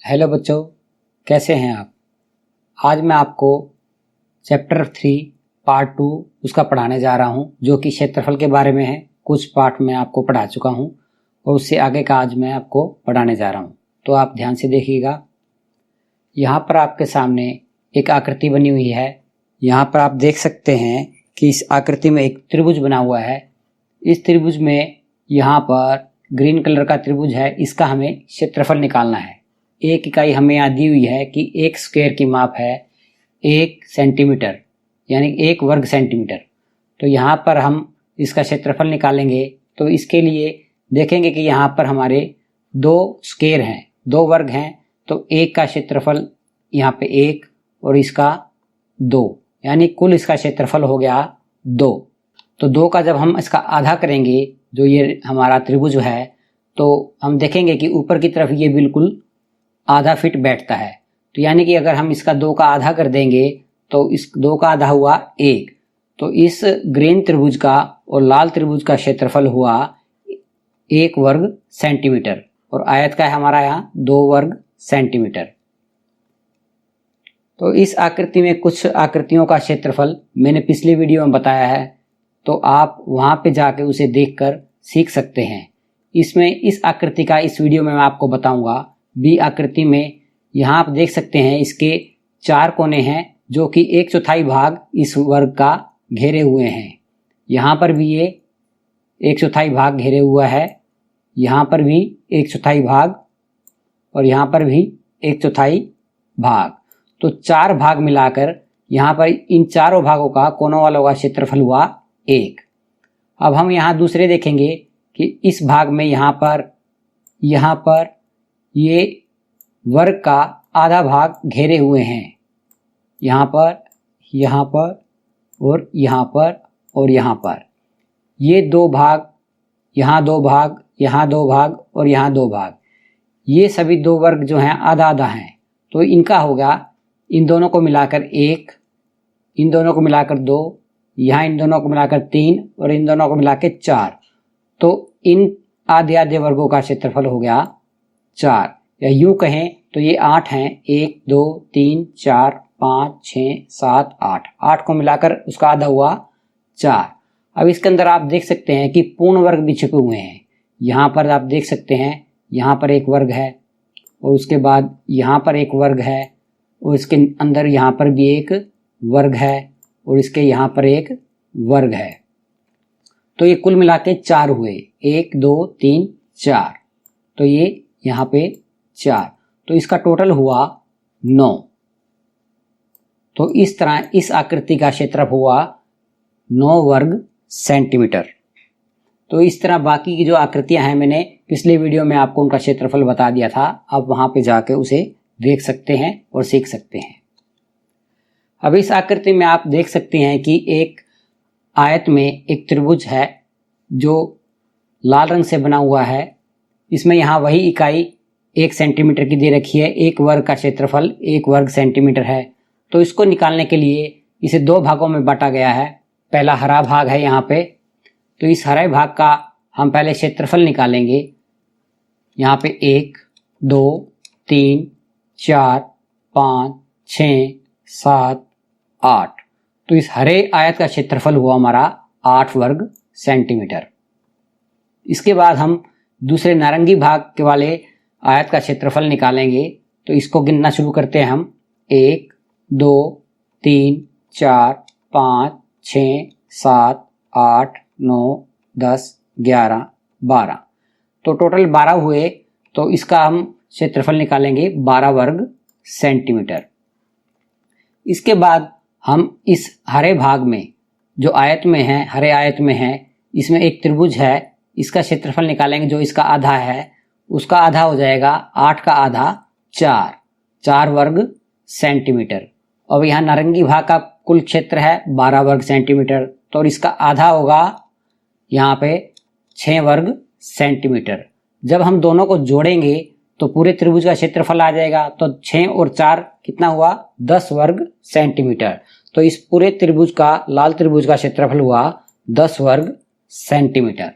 Hello बच्चों, कैसे हैं आप। आज मैं आपको चैप्टर 3 पार्ट 2 उसका पढ़ाने जा रहा हूं, जो कि क्षेत्रफल के बारे में है। कुछ पार्ट मैं आपको पढ़ा चुका हूं और उससे आगे का आज मैं आपको पढ़ाने जा रहा हूं, तो आप ध्यान से देखिएगा। यहाँ पर आपके सामने एक आकृति बनी हुई है। यहाँ पर आप देख सकते हैं कि इस आकृति में एक त्रिभुज बना हुआ है। इस त्रिभुज में यहाँ पर ग्रीन कलर का त्रिभुज है, इसका हमें क्षेत्रफल निकालना है। एक इकाई हमें यहाँ दी हुई है कि एक स्क्वायर की माप है 1 सेंटीमीटर, यानी 1 वर्ग सेंटीमीटर। तो यहाँ पर हम इसका क्षेत्रफल निकालेंगे। तो इसके लिए देखेंगे कि यहाँ पर हमारे 2 स्क्वायर हैं, 2 वर्ग हैं। तो एक का क्षेत्रफल यहाँ पे 1 और इसका 2, यानी कुल इसका क्षेत्रफल हो गया 2। तो 2 का जब हम इसका आधा करेंगे, जो ये हमारा त्रिभुज है, तो हम देखेंगे कि ऊपर की तरफ ये बिल्कुल आधा फिट बैठता है। तो यानी कि अगर हम इसका 2 का आधा कर देंगे तो इस 2 का आधा हुआ 1। तो इस ग्रीन त्रिभुज का और लाल त्रिभुज का क्षेत्रफल हुआ 1 वर्ग सेंटीमीटर और आयत का है हमारा यहाँ 2 वर्ग सेंटीमीटर। तो इस आकृति में कुछ आकृतियों का क्षेत्रफल मैंने पिछले वीडियो में बताया है, तो आप वहाँ पे जाके उसे देखकर सीख सकते हैं। इसमें इस आकृति का इस वीडियो में मैं आपको बताऊंगा। बी आकृति में यहाँ आप देख सकते हैं इसके 4 कोने हैं, जो कि 1/4 भाग इस वर्ग का घेरे हुए हैं। यहाँ पर भी ये 1/4 भाग घेरे हुआ है, यहाँ पर भी 1/4 भाग और यहाँ पर भी 1/4 भाग। तो 4 भाग मिलाकर यहाँ पर इन चारों भागों का कोनों वालों का क्षेत्रफल हुआ 1। अब हम यहाँ दूसरे देखेंगे कि इस भाग में यहाँ पर ये वर्ग का आधा भाग घेरे हुए हैं, यहाँ पर और यहाँ पर ये 2 भाग, यहाँ 2 भाग, यहाँ 2 भाग और यहाँ 2 भाग, ये सभी 2 वर्ग जो हैं आधा आधा हैं। तो इनका होगा इन दोनों को मिलाकर 1, इन दोनों को मिलाकर 2, यहाँ इन दोनों को मिलाकर 3 और इन दोनों को मिलाकर 4। तो इन आधे आधे वर्गों का क्षेत्रफल हो गया 4, या यूं कहें तो ये 8 हैं। 1 2 3 4 5 6 7 8, 8 को मिलाकर उसका आधा हुआ 4। अब इसके अंदर आप देख सकते हैं कि पूर्ण वर्ग भी छुपे हुए हैं। यहाँ पर आप देख सकते हैं, यहाँ पर एक वर्ग है और उसके बाद यहाँ पर एक वर्ग है और इसके अंदर यहाँ पर भी एक वर्ग है और इसके यहाँ पर एक वर्ग है। तो ये कुल मिला के 4 हुए, 1 2 3 4। तो ये यहाँ पे 4, तो इसका टोटल हुआ 9। तो इस तरह इस आकृति का क्षेत्रफल हुआ 9 वर्ग सेंटीमीटर। तो इस तरह बाकी की जो आकृतियां हैं, मैंने पिछले वीडियो में आपको उनका क्षेत्रफल बता दिया था। आप वहां पे जाके उसे देख सकते हैं और सीख सकते हैं। अब इस आकृति में आप देख सकते हैं कि एक आयत में एक त्रिभुज है जो लाल रंग से बना हुआ है। इसमें यहाँ वही इकाई 1 सेंटीमीटर की दे रखी है। 1 वर्ग का क्षेत्रफल 1 वर्ग सेंटीमीटर है। तो इसको निकालने के लिए इसे 2 भागों में बांटा गया है। पहला हरा भाग है यहाँ पे, तो इस हरे भाग का हम पहले क्षेत्रफल निकालेंगे। यहाँ पे 1 2 3 4 5 6 7 8। तो इस हरे आयत का क्षेत्रफल हुआ हमारा 8 वर्ग सेंटीमीटर। इसके बाद हम दूसरे नारंगी भाग के वाले आयत का क्षेत्रफल निकालेंगे। तो इसको गिनना शुरू करते हैं हम। 1 2 3 4 5 6 7 8 9 10 11 12। तो टोटल 12 हुए। तो इसका हम क्षेत्रफल निकालेंगे 12 वर्ग सेंटीमीटर। इसके बाद हम इस हरे भाग में जो आयत में है, हरे आयत में है, इसमें एक त्रिभुज है, इसका क्षेत्रफल निकालेंगे। जो इसका आधा है उसका आधा हो जाएगा 8 का आधा 4 वर्ग सेंटीमीटर। अब यहाँ नारंगी भाग का कुल क्षेत्र है 12 वर्ग सेंटीमीटर, तो इसका आधा होगा यहाँ पे 6 वर्ग सेंटीमीटर। जब हम दोनों को जोड़ेंगे तो पूरे त्रिभुज का क्षेत्रफल आ जाएगा। तो 6 और 4 कितना हुआ, 10 वर्ग सेंटीमीटर। तो इस पूरे त्रिभुज का, लाल त्रिभुज का क्षेत्रफल हुआ 10 वर्ग सेंटीमीटर।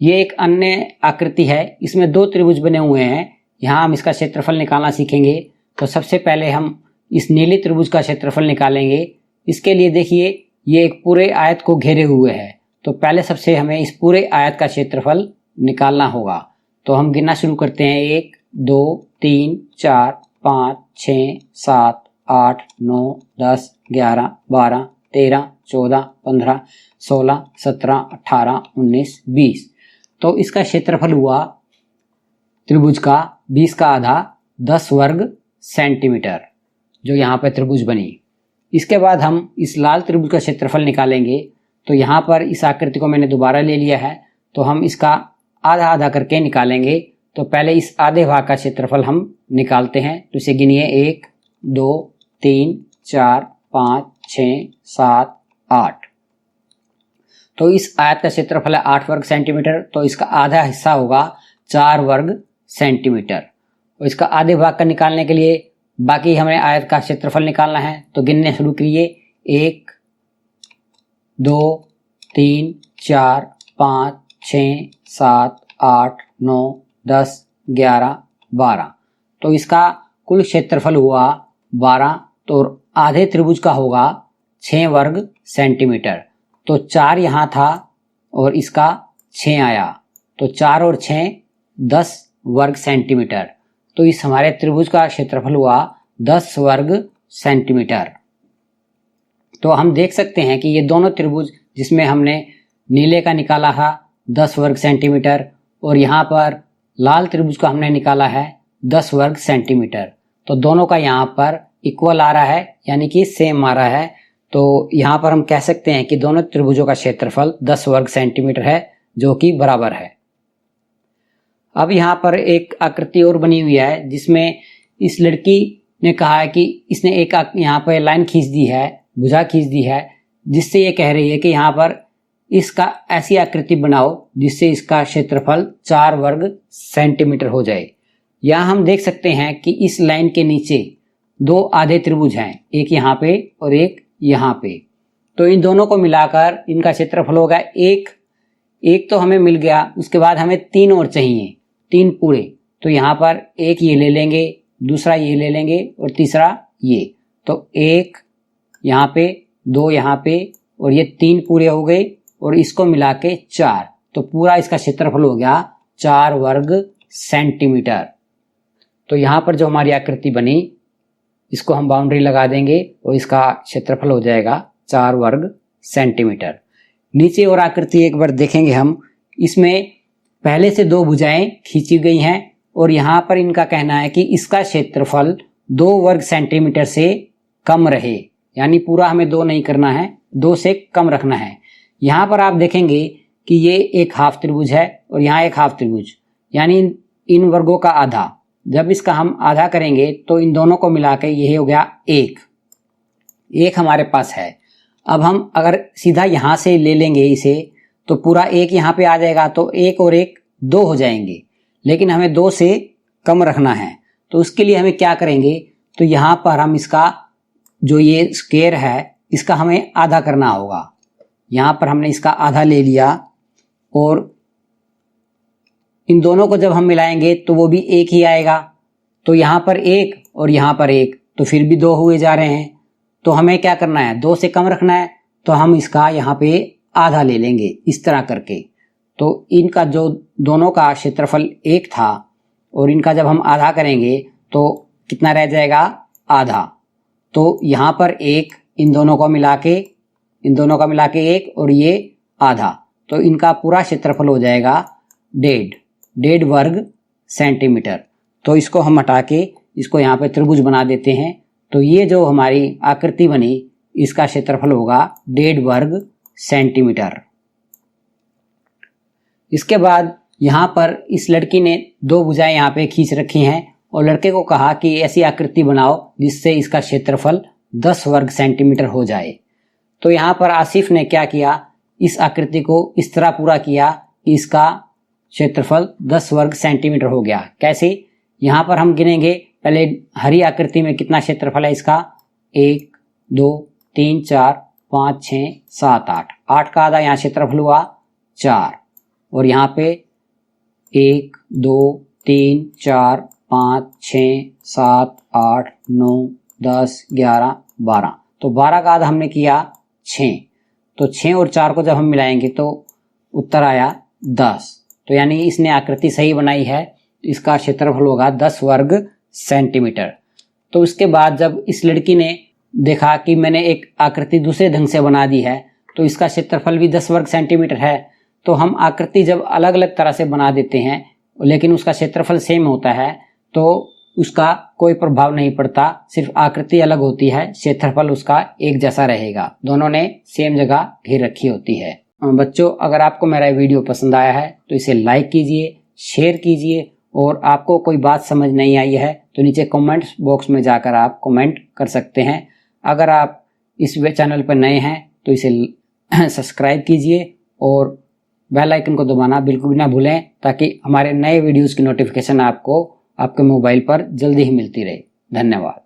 ये एक अन्य आकृति है, इसमें 2 त्रिभुज बने हुए हैं। यहाँ हम इसका क्षेत्रफल निकालना सीखेंगे। तो सबसे पहले हम इस नीले त्रिभुज का क्षेत्रफल निकालेंगे। इसके लिए देखिए ये एक पूरे आयत को घेरे हुए है, तो पहले सबसे हमें इस पूरे आयत का क्षेत्रफल निकालना होगा। तो हम गिनना शुरू करते हैं 1 2 3 4 5 6 7 8 9 10 11 12 13 14 15 16 17 18 19 20। तो इसका क्षेत्रफल हुआ त्रिभुज का 20 का आधा 10 वर्ग सेंटीमीटर, जो यहाँ पर त्रिभुज बनी। इसके बाद हम इस लाल त्रिभुज का क्षेत्रफल निकालेंगे। तो यहाँ पर इस आकृति को मैंने दोबारा ले लिया है, तो हम इसका आधा आधा करके निकालेंगे। तो पहले इस आधे भाग का क्षेत्रफल हम निकालते हैं। तो इसे गिनिए 1 2 3 4 5 6 7 8। तो इस आयत का क्षेत्रफल है 8 वर्ग सेंटीमीटर, तो इसका आधा हिस्सा होगा 4 वर्ग सेंटीमीटर। और इसका आधे भाग का निकालने के लिए बाकी हमें आयत का क्षेत्रफल निकालना है। तो गिनने शुरू करिए 1 2 3 4 5 6 7 8 9 10 11 12। तो इसका कुल क्षेत्रफल हुआ 12। तो आधे त्रिभुज का होगा 6 वर्ग सेंटीमीटर। तो 4 यहाँ था और इसका 6 आया, तो 4 और 6 10 वर्ग सेंटीमीटर। तो इस हमारे त्रिभुज का क्षेत्रफल हुआ 10 वर्ग सेंटीमीटर। तो हम देख सकते हैं कि ये दोनों त्रिभुज जिसमें हमने नीले का निकाला है 10 वर्ग सेंटीमीटर और यहाँ पर लाल त्रिभुज का हमने निकाला है 10 वर्ग सेंटीमीटर, तो दोनों का यहाँ पर इक्वल आ रहा है, यानी कि सेम आ रहा है। तो यहाँ पर हम कह सकते हैं कि दोनों त्रिभुजों का क्षेत्रफल 10 वर्ग सेंटीमीटर है, जो कि बराबर है। अब यहाँ पर एक आकृति और बनी हुई है, जिसमें इस लड़की ने कहा है कि इसने एक यहाँ पर लाइन खींच दी है, भुजा खींच दी है, जिससे ये कह रही है कि यहाँ पर इसका ऐसी आकृति बनाओ जिससे इसका क्षेत्रफल 4 वर्ग सेंटीमीटर हो जाए। यहाँ हम देख सकते हैं कि इस लाइन के नीचे 2 आधे त्रिभुज हैं, एक यहाँ पे और एक यहाँ पे। तो इन दोनों को मिलाकर इनका क्षेत्रफल होगा एक तो हमें मिल गया। उसके बाद हमें 3 और चाहिए, 3 पूरे। तो यहाँ पर एक ये ले लेंगे, दूसरा ये ले लेंगे और तीसरा ये। तो 1 यहाँ पे, 2 यहाँ पे और ये 3 पूरे हो गए और इसको मिला के 4। तो पूरा इसका क्षेत्रफल हो गया 4 वर्ग सेंटीमीटर। तो यहाँ पर जो हमारी आकृति बनी, इसको हम बाउंड्री लगा देंगे और इसका क्षेत्रफल हो जाएगा 4 वर्ग सेंटीमीटर। नीचे और आकृति एक बार देखेंगे हम। इसमें पहले से 2 भुजाएं खींची गई हैं और यहाँ पर इनका कहना है कि इसका क्षेत्रफल 2 वर्ग सेंटीमीटर से कम रहे, यानी पूरा हमें 2 नहीं करना है, 2 से कम रखना है। यहाँ पर आप देखेंगे कि ये एक हाफ त्रिभुज है और यहाँ एक हाफ त्रिभुज, यानी इन वर्गों का आधा। जब इसका हम आधा करेंगे तो इन दोनों को मिला के ये हो गया 1 हमारे पास है। अब हम अगर सीधा यहाँ से ले लेंगे इसे, तो पूरा 1 यहाँ पे आ जाएगा, तो 1 और 1 2 हो जाएंगे, लेकिन हमें 2 से कम रखना है। तो उसके लिए हमें क्या करेंगे, तो यहाँ पर हम इसका जो ये स्क्वायर है इसका हमें आधा करना होगा। यहाँ पर हमने इसका आधा ले लिया और इन दोनों को जब हम मिलाएंगे तो वो भी 1 ही आएगा। तो यहाँ पर 1 और यहाँ पर 1, तो फिर भी 2 हुए जा रहे हैं। तो हमें क्या करना है, 2 से कम रखना है, तो हम इसका यहाँ पे आधा ले लेंगे इस तरह करके। तो इनका जो दोनों का क्षेत्रफल 1 था और इनका जब हम आधा करेंगे तो कितना रह जाएगा, आधा। तो यहाँ पर 1, इन दोनों का मिला के 1 और ये आधा, तो इनका पूरा क्षेत्रफल हो जाएगा 1.5 वर्ग सेंटीमीटर। तो इसको हम हटा के इसको यहाँ पे त्रिभुज बना देते हैं। तो ये जो हमारी आकृति बनी, इसका क्षेत्रफल होगा 1.5 वर्ग सेंटीमीटर। इसके बाद यहाँ पर इस लड़की ने 2 भुजाएं यहाँ पे खींच रखी हैं और लड़के को कहा कि ऐसी आकृति बनाओ जिससे इसका क्षेत्रफल 10 वर्ग सेंटीमीटर हो जाए। तो यहाँ पर आसिफ ने क्या किया, इस आकृति को इस तरह पूरा किया कि इसका क्षेत्रफल 10 वर्ग सेंटीमीटर हो गया। कैसे, यहाँ पर हम गिनेंगे पहले हरी आकृति में कितना क्षेत्रफल है इसका, 1 2 3 4 5 6 7 8 का आधा यहाँ क्षेत्रफल हुआ 4 और यहाँ पे 1 2 3 4 5, 6, 7, 8, 9, 10, 11, 12। तो 12 का आधा हमने किया 6, तो 6 और 4 को जब हम मिलाएंगे तो उत्तर आया 10। तो यानी इसने आकृति सही बनाई है, इसका क्षेत्रफल होगा 10 वर्ग सेंटीमीटर। तो उसके बाद जब इस लड़की ने देखा कि मैंने एक आकृति दूसरे ढंग से बना दी है तो इसका क्षेत्रफल भी 10 वर्ग सेंटीमीटर है, तो हम आकृति जब अलग अलग तरह से बना देते हैं लेकिन उसका क्षेत्रफल सेम होता है तो उसका कोई प्रभाव नहीं पड़ता, सिर्फ आकृति अलग होती है, क्षेत्रफल उसका एक जैसा रहेगा, दोनों ने सेम जगह घेर रखी होती है। बच्चों, अगर आपको मेरा वीडियो पसंद आया है तो इसे लाइक कीजिए, शेयर कीजिए, और आपको कोई बात समझ नहीं आई है तो नीचे कमेंट्स बॉक्स में जाकर आप कमेंट कर सकते हैं। अगर आप इस चैनल पर नए हैं तो इसे सब्सक्राइब कीजिए और बेल आइकन को दबाना बिल्कुल भी ना भूलें, ताकि हमारे नए वीडियोस की नोटिफिकेशन आपको आपके मोबाइल पर जल्दी ही मिलती रहे। धन्यवाद।